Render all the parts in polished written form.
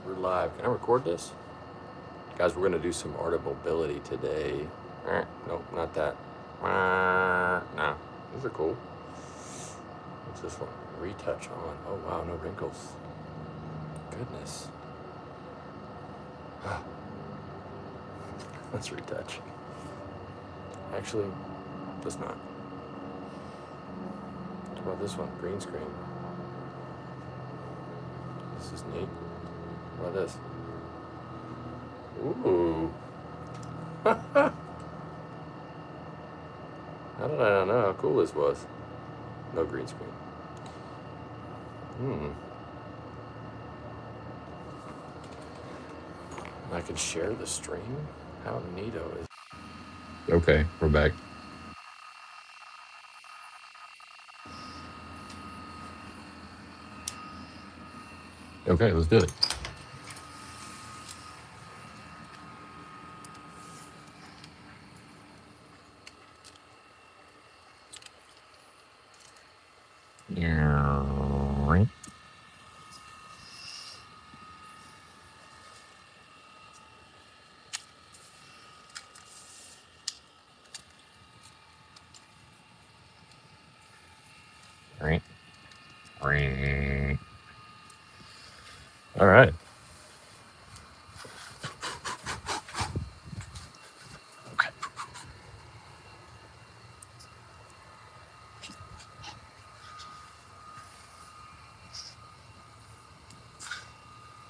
We're live. Can I record this? Guys, we're going to do some art of mobility today. Nope, not that. No, these are cool. What's this one? Retouch on. Oh, wow, no wrinkles. Goodness. Let's retouch. Actually, let's not. What about this one? Green screen. This is neat. What about this? Ooh. How did I not know how cool this was? No green screen. I can share the stream? How neato is it? Okay, we're back. Okay, let's do it. All right. Okay.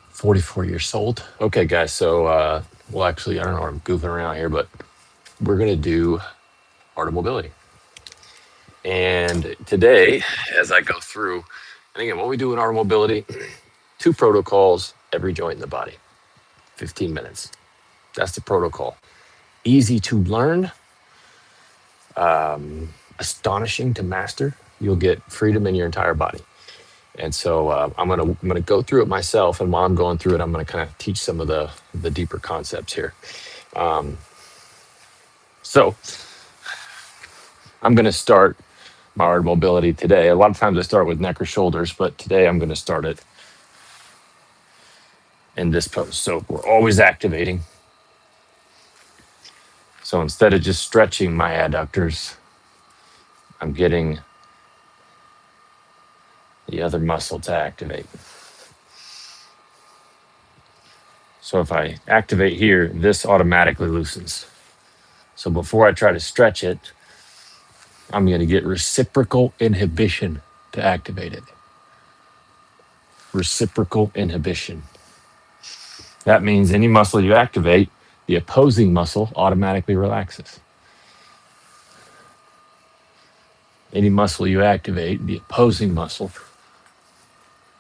44 years old. Okay, guys. So, well, actually, I don't know. I'm goofing around here, but we're going to do art of mobility. And today, as I go through, and again, what we do in art of mobility, 2 protocols, every joint in the body, 15 minutes. That's the protocol. Easy to learn, astonishing to master. You'll get freedom in your entire body. And so I'm gonna go through it myself, and while I'm going through it, I'm gonna kind of teach some of the deeper concepts here. So I'm gonna start my art of mobility today. A lot of times I start with neck or shoulders, but today I'm gonna start it in this pose. So we're always activating. So instead of just stretching my adductors, I'm getting the other muscle to activate. So if I activate here, this automatically loosens. So before I try to stretch it, I'm going to get reciprocal inhibition to activate it. Reciprocal inhibition. That means any muscle you activate, the opposing muscle automatically relaxes. Any muscle you activate, the opposing muscle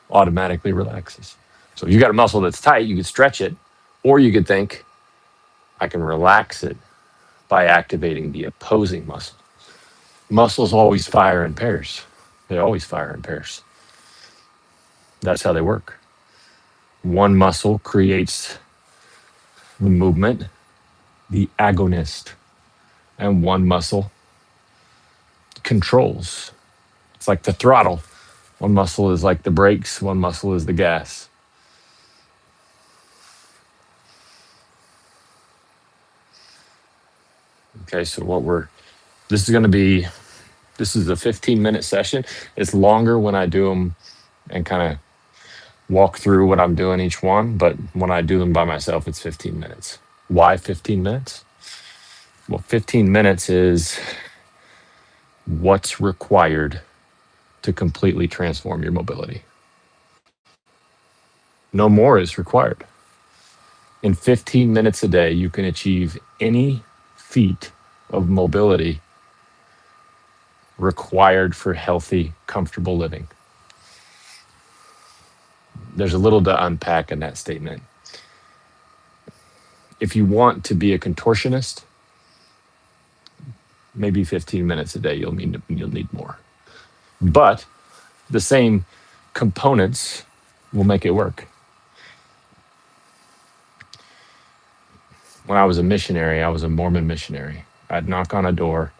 automatically relaxes. So if you got a muscle that's tight, you could stretch it, or you could think, I can relax it by activating the opposing muscle. Muscles always fire in pairs. They always fire in pairs. That's how they work. One muscle creates the movement, the agonist, and one muscle controls. It's like the throttle. One muscle is like the brakes, one muscle is the gas. Okay, so this is a 15-minute session. It's longer when I do them and kind of walk through what I'm doing each one, but when I do them by myself, it's 15 minutes. Why 15 minutes? Well, 15 minutes is what's required to completely transform your mobility. No more is required. In 15 minutes a day, you can achieve any feat of mobility required for healthy, comfortable living. There's a little to unpack in that statement. If you want to be a contortionist, maybe 15 minutes a day, you'll need more. But the same components will make it work. When I was a missionary, I was a Mormon missionary. I'd knock on a door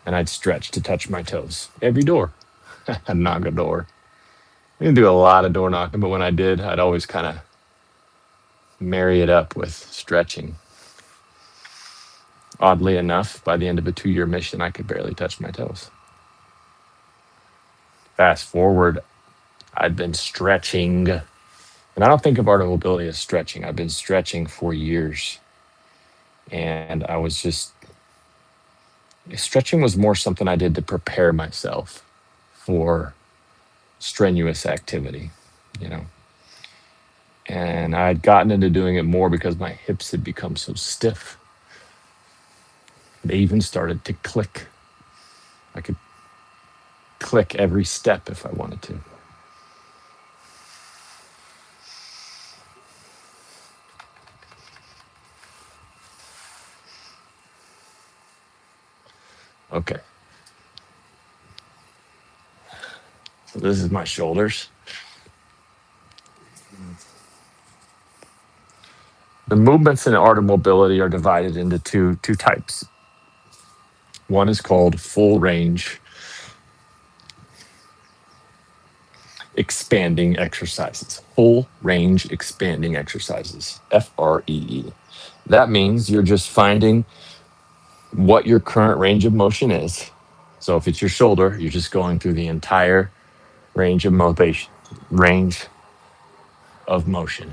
and I'd stretch to touch my toes. Every door. I'd knock a door. I didn't do a lot of door knocking, but when I did, I'd always kind of marry it up with stretching. Oddly enough, by the end of a 2-year mission, I could barely touch my toes. Fast forward, I'd been stretching, and I don't think of art of mobility as stretching. I've been stretching for years. And I was just, stretching was more something I did to prepare myself for strenuous activity, you know. And I'd gotten into doing it more because my hips had become so stiff. They even started to click. I could click every step if I wanted to. Okay. So this is my shoulders. The movements in art of mobility are divided into two types. One is called full range expanding exercises. Full range expanding exercises. FREE. That means you're just finding what your current range of motion is. So if it's your shoulder, you're just going through the entire range of motion. Range of motion.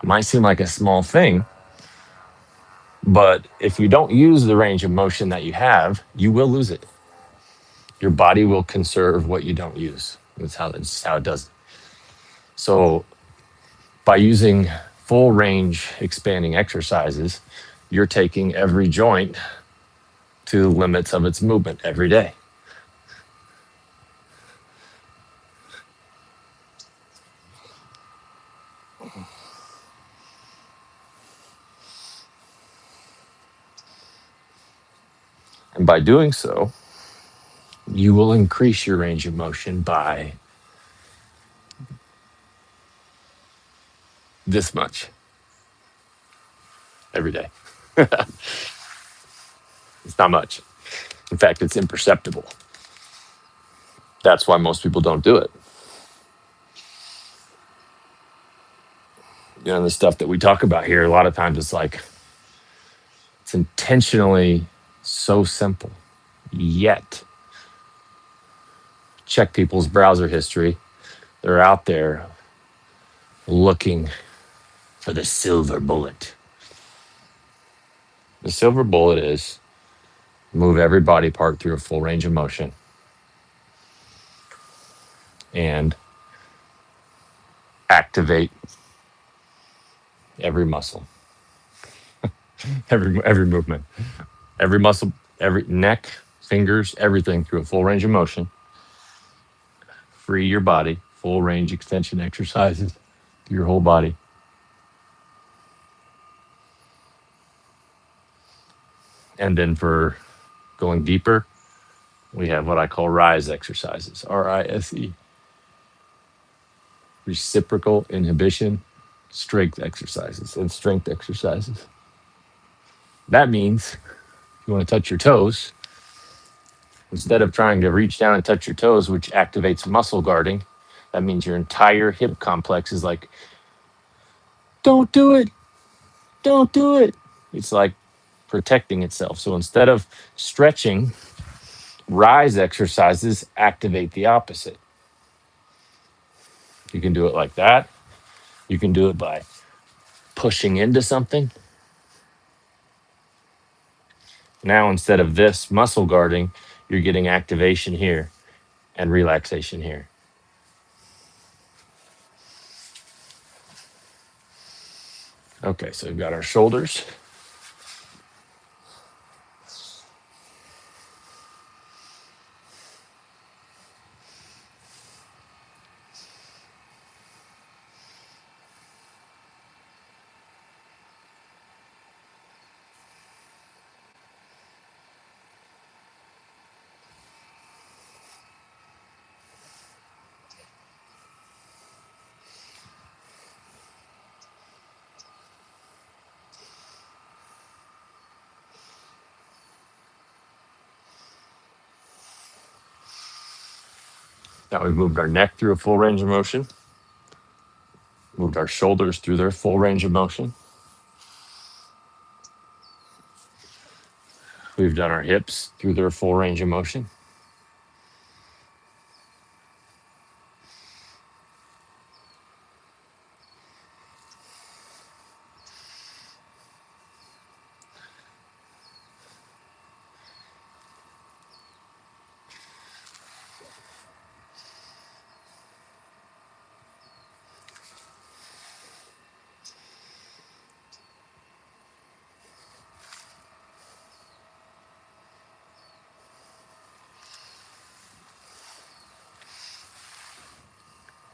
It might seem like a small thing, but if you don't use the range of motion that you have, you will lose it. Your body will conserve what you don't use. That's how it does it. So by using full range expanding exercises, you're taking every joint to the limits of its movement every day. And by doing so, you will increase your range of motion by this much every day. It's not much. In fact, it's imperceptible. That's why most people don't do it. You know, the stuff that we talk about here, a lot of times it's like, it's intentionally so simple. Yet, check people's browser history. They're out there looking for the silver bullet. The silver bullet is move every body part through a full range of motion and activate every muscle, every movement, every muscle, every neck, fingers, everything through a full range of motion. Free your body, full range extension exercises through your whole body. And then for going deeper, we have what I call RISE exercises, RISE, reciprocal inhibition strength exercises and strength exercises. That means if you want to touch your toes, instead of trying to reach down and touch your toes, which activates muscle guarding, that means your entire hip complex is like, don't do it, don't do it. It's like protecting itself. So instead of stretching, RISE exercises activate the opposite. You can do it like that. You can do it by pushing into something. Now, instead of this muscle guarding, you're getting activation here and relaxation here. Okay, so we've got our shoulders. Now we've moved our neck through a full range of motion. Moved our shoulders through their full range of motion. We've done our hips through their full range of motion.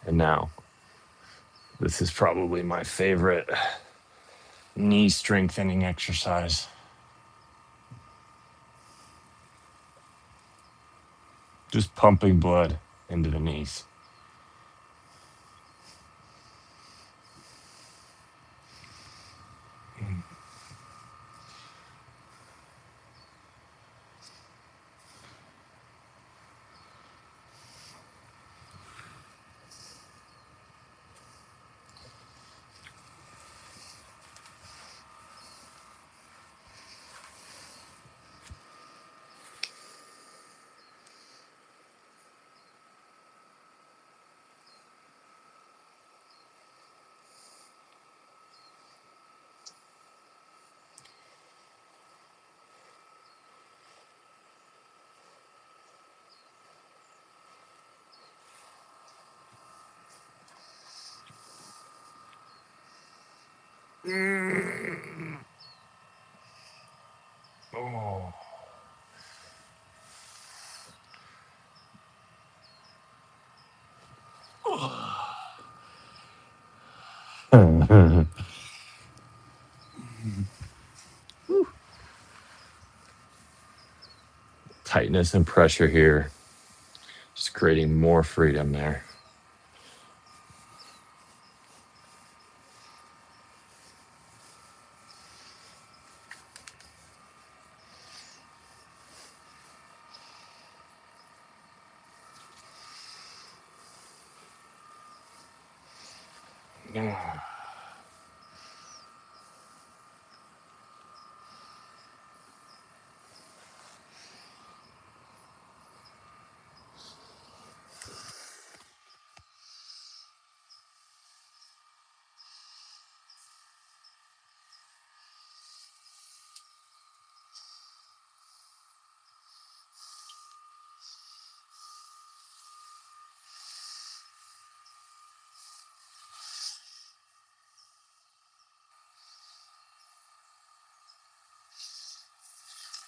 And now, this is probably my favorite knee strengthening exercise. Just pumping blood into the knees. Oh. Tightness and pressure here, just creating more freedom there.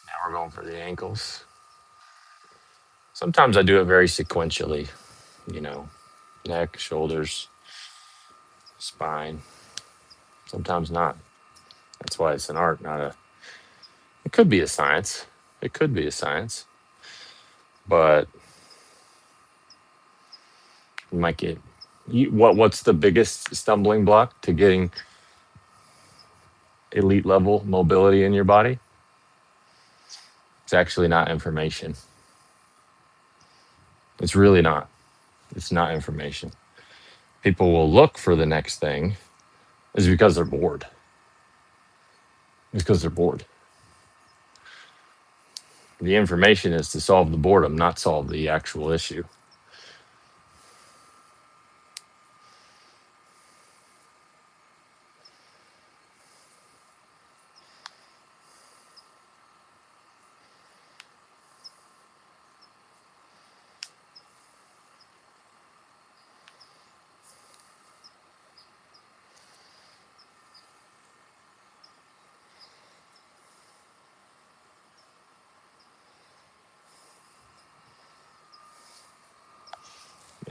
Now we're going for the ankles. Sometimes I do it very sequentially, you know, neck, shoulders, spine. Sometimes not. That's why it's an art, not a. It could be a science. It could be a science, but you might get. What's the biggest stumbling block to getting elite level mobility in your body? It's actually not information. It's really not. It's not information. People will look for the next thing is because they're bored. It's because they're bored. The information is to solve the boredom, not solve the actual issue.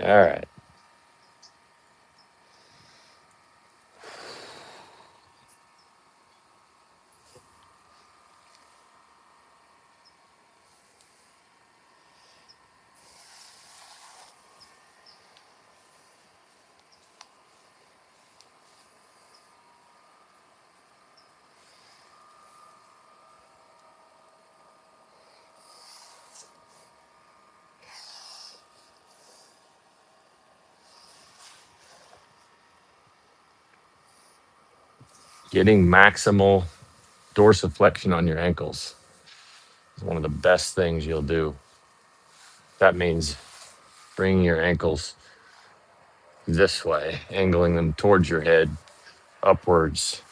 All right. Getting maximal dorsiflexion on your ankles is one of the best things you'll do. That means bringing your ankles this way, angling them towards your head, upwards,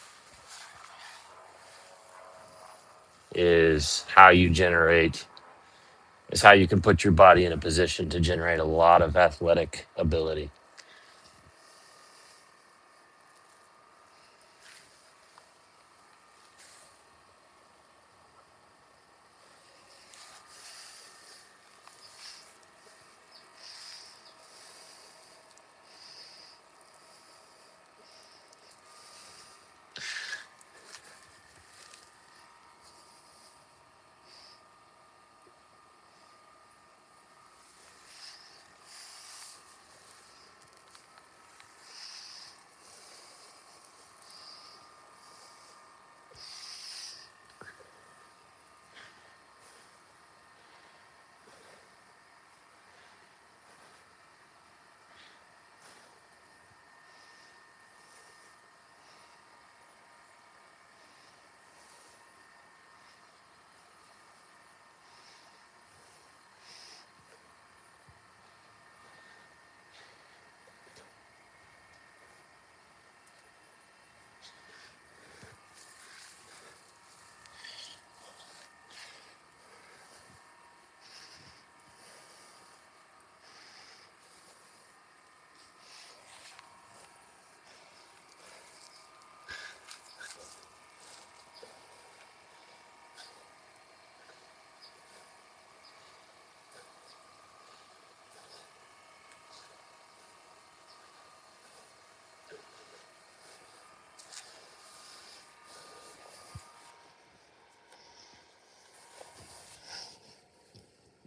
is how you generate, is how you can put your body in a position to generate a lot of athletic ability.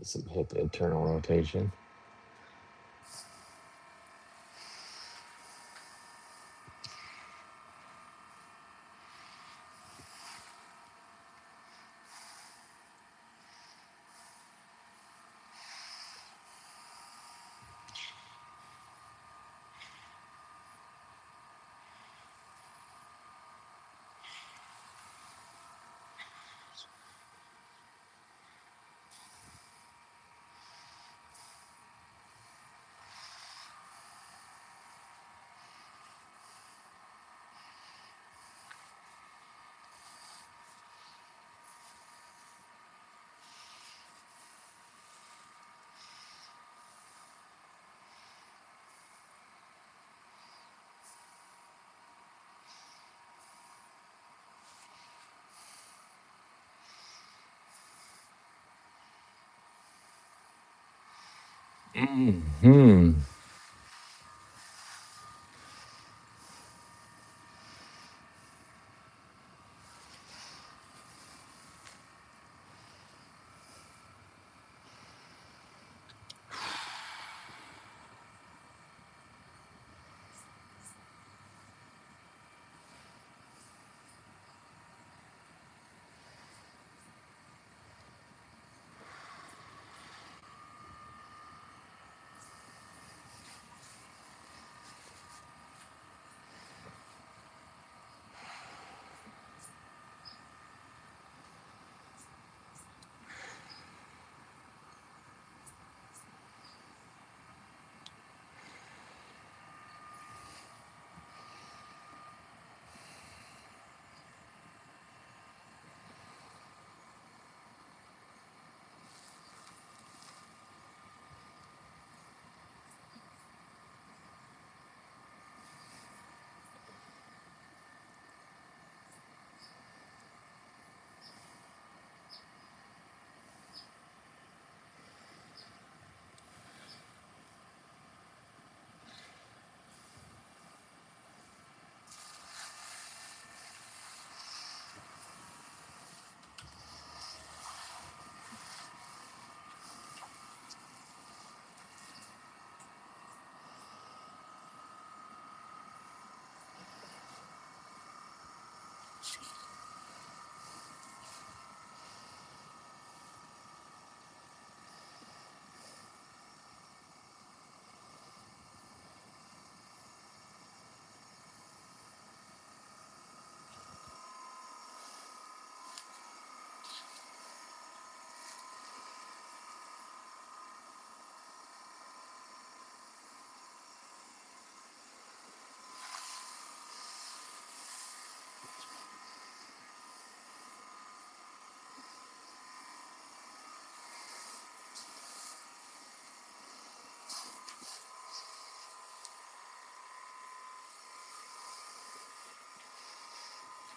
Some hip internal rotation. Hmm.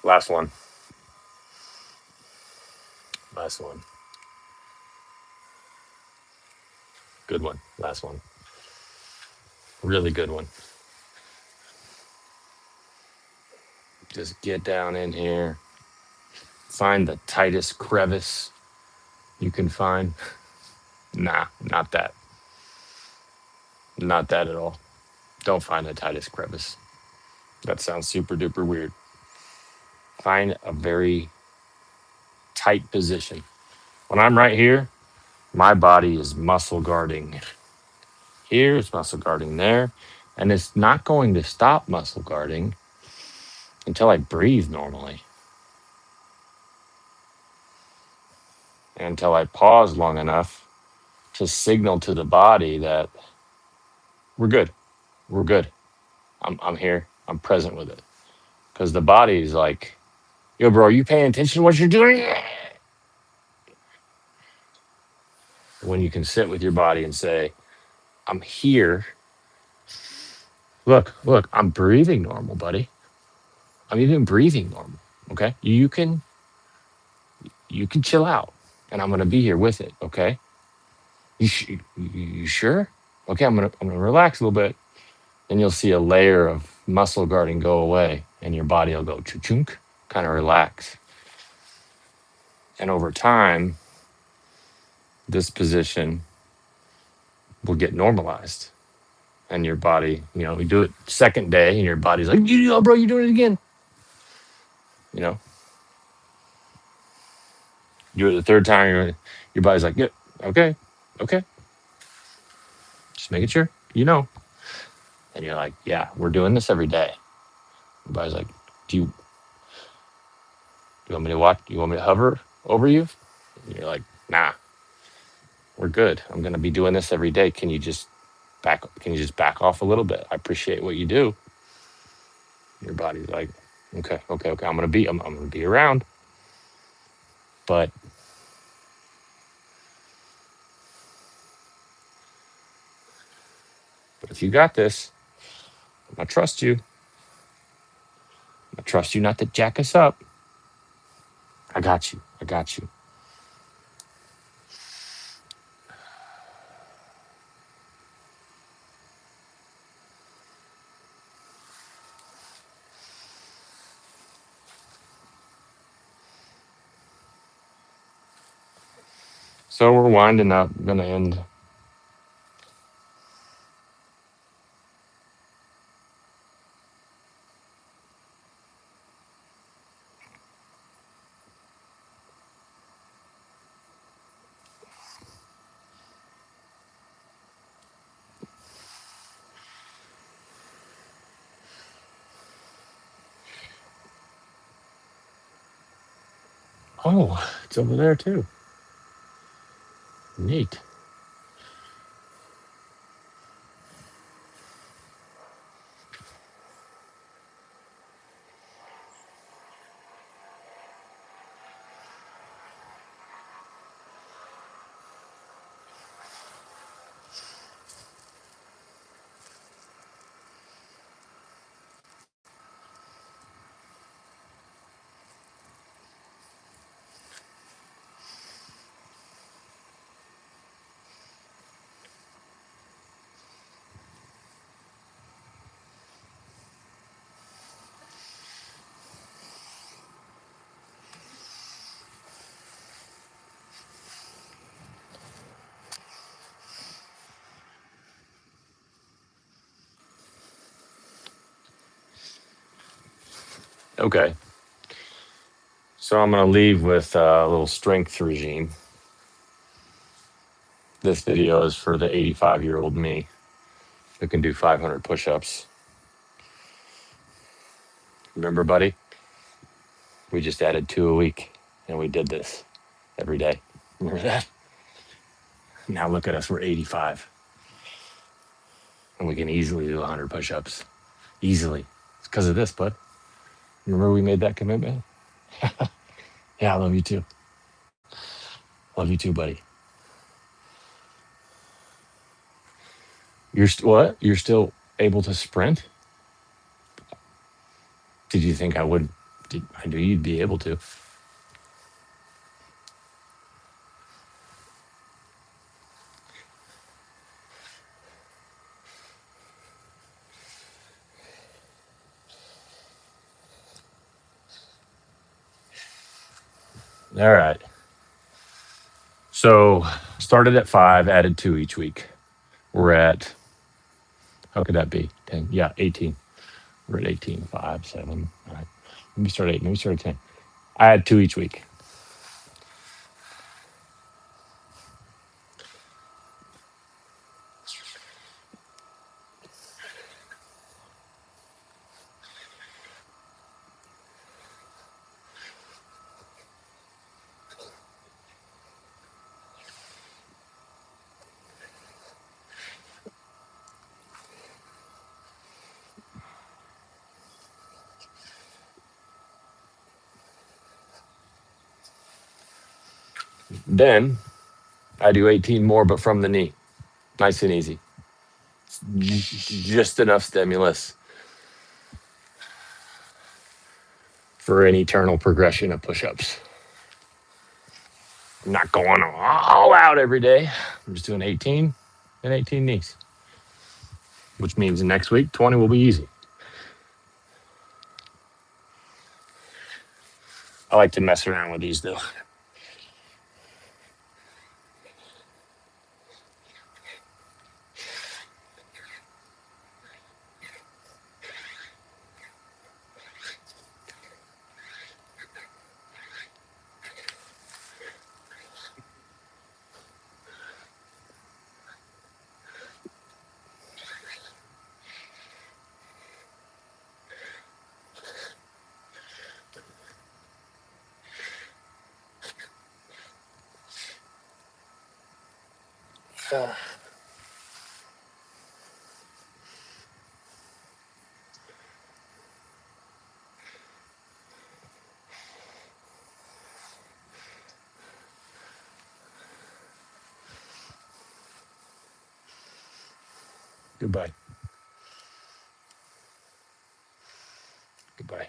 Last one. Last one. Good one. Last one. Really good one. Just get down in here. Find the tightest crevice you can find. Nah, not that. Not that at all. Don't find the tightest crevice. That sounds super duper weird. Find a very tight position. When I'm right here, my body is muscle guarding here, it's muscle guarding there, and it's not going to stop muscle guarding until I breathe normally, and until I pause long enough to signal to the body that we're good. We're good. I'm here. I'm present with it. Because the body is like, yo, bro, are you paying attention to what you're doing? When you can sit with your body and say, I'm here. Look, I'm breathing normal, buddy. I'm even breathing normal. Okay. You can chill out and I'm gonna be here with it. Okay. You sure? Okay, I'm gonna relax a little bit. And you'll see a layer of muscle guarding go away and your body will go chunk, kind of relax. And over time, this position will get normalized. And your body, we do it second day, and your body's like, bro, you're doing it again. You know, do it the third time, your body's like, yeah, okay, just making sure, And you're like, yeah, we're doing this every day. Your body's like, do you want me to watch? You want me to hover over you? And you're like, nah, we're good. I'm gonna be doing this every day. Can you just back off a little bit? I appreciate what you do. Your body's like, okay. I'm gonna be around. But if you got this, I trust you. I trust you not to jack us up. I got you. I got you. So we're winding up. Gonna end. Oh, it's over there too. Neat. Okay. So I'm gonna leave with a little strength regime. This video is for the 85-year-old me who can do 500 push-ups. Remember, buddy? We just added 2 a week, and we did this every day. Remember that? Now look at us. We're 85, and we can easily do 100 push-ups. Easily. It's because of this, bud. Remember we made that commitment? Yeah, I love you too. Love you too, buddy. What? You're still able to sprint? Did you think I would I knew you'd be able to. All right. So started at 5, added 2 each week. We're at, how could that be? 10. Yeah, 18. We're at 18, 5, 7. All right. Let me start 8. Let me start at 10. I had 2 each week. Then I do 18 more, but from the knee. Nice and easy. Just enough stimulus for an eternal progression of push ups. I'm not going all out every day. I'm just doing 18 and 18 knees, which means next week, 20 will be easy. I like to mess around with these though. Goodbye. Goodbye.